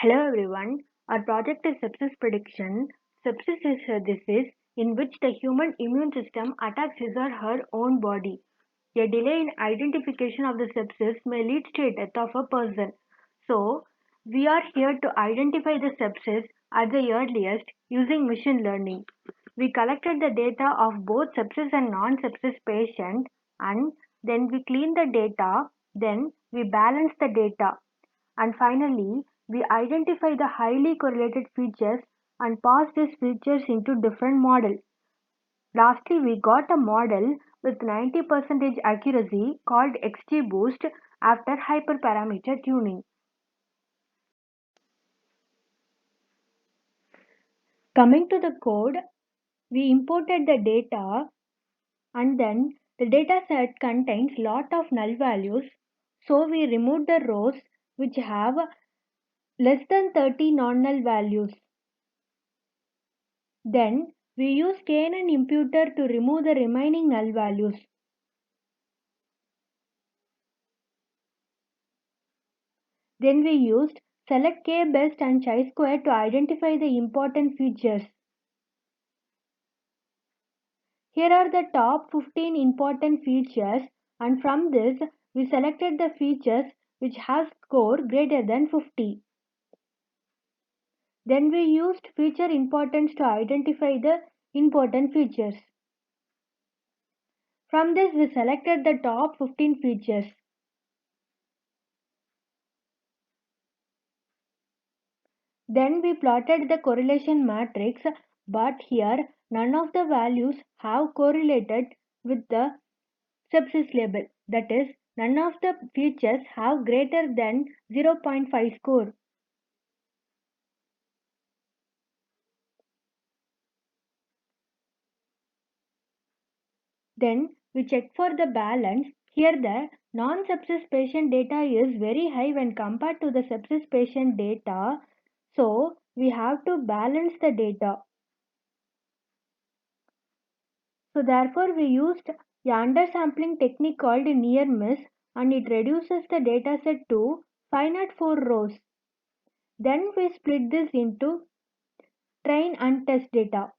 Hello everyone. Our project is sepsis prediction. Sepsis is a disease in which the human immune system attacks his or her own body. A delay in identification of the sepsis may lead to a death of a person. So, we are here to identify the sepsis at the earliest using machine learning. We collected the data of both sepsis and non-sepsis patients and then we clean the data, then we balance the data. And finally, we identify the highly correlated features and pass these features into different models. Lastly, we got a model with 90% accuracy called XGBoost after hyperparameter tuning. Coming to the code, we imported the data and then the data set contains lot of null values. So we removed the rows which have less than 30 non-null values. Then we use KNN imputer to remove the remaining null values. Then we used select k best and chi-square to identify the important features. Here are the top 15 important features and from this we selected the features which have score greater than 50. Then we used feature importance to identify the important features. From this we selected the top 15 features. Then we plotted the correlation matrix, but here none of the values have correlated with the sepsis label. That is, none of the features have greater than 0.5 score. Then we check for the balance. Here the non-sepsis patient data is very high when compared to the sepsis patient data. So we have to balance the data. So therefore we used a undersampling technique called near miss and it reduces the dataset to 504 rows. Then we split this into train and test data.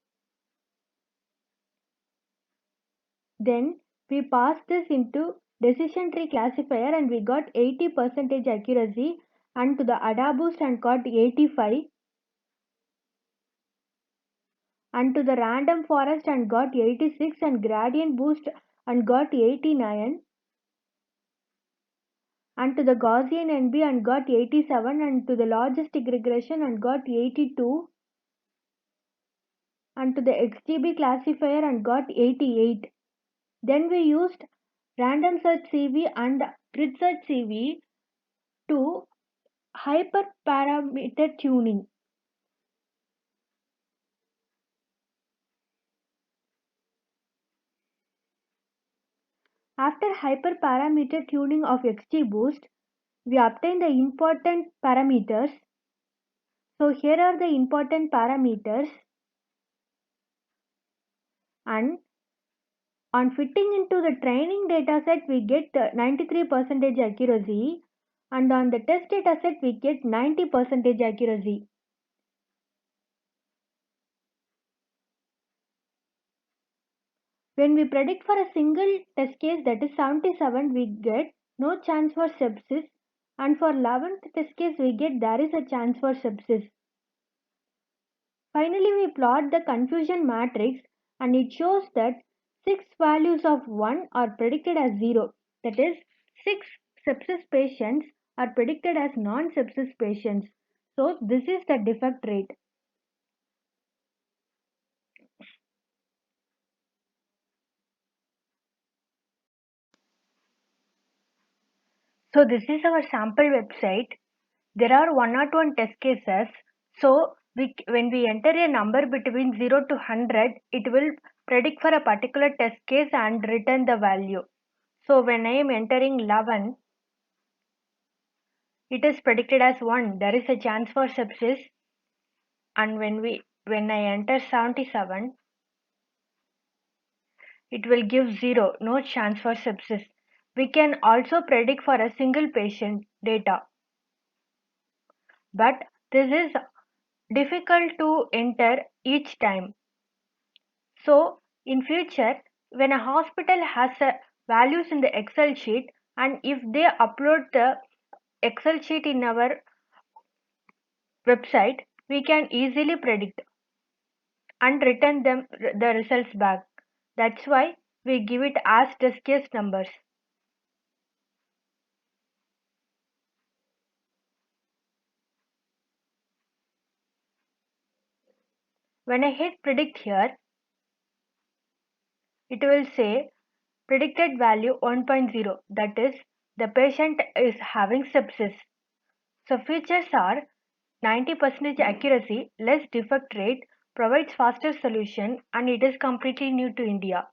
Then we passed this into decision tree classifier and we got 80% accuracy and to the AdaBoost and got 85 and to the random forest and got 86 and gradient boost and got 89 and to the Gaussian NB and got 87 and to the logistic regression and got 82 and to the XGB classifier and got 88. Then we used random search CV and grid search CV to hyperparameter tuning. After hyperparameter tuning of XGBoost, we obtain the important parameters. So here are the important parameters and on fitting into the training dataset we get 93% accuracy and on the test dataset we get 90% accuracy. When we predict for a single test case that is 77 we get no chance for sepsis and for 11th test case we get there is a chance for sepsis. Finally we plot the confusion matrix and it shows that 6 values of 1 are predicted as 0. That is 6 sepsis patients are predicted as non-sepsis patients. So this is the defect rate. So this is our sample website. There are 101 test cases. So when we enter a number between 0 to 100, it will predict for a particular test case and return the value. So when I am entering 11, it is predicted as 1. There is a chance for sepsis. And when I enter 77, it will give 0, no chance for sepsis. We can also predict for a single patient data. But This is difficult to enter each time. So in future, when a hospital has values in the Excel sheet, and if they upload the Excel sheet in our website, we can easily predict and return them the results back. That's why we give it as test case numbers. When I hit predict here, it will say predicted value 1.0, that is, the patient is having sepsis. So features are 90% accuracy, less defect rate, provides faster solution, and it is completely new to India.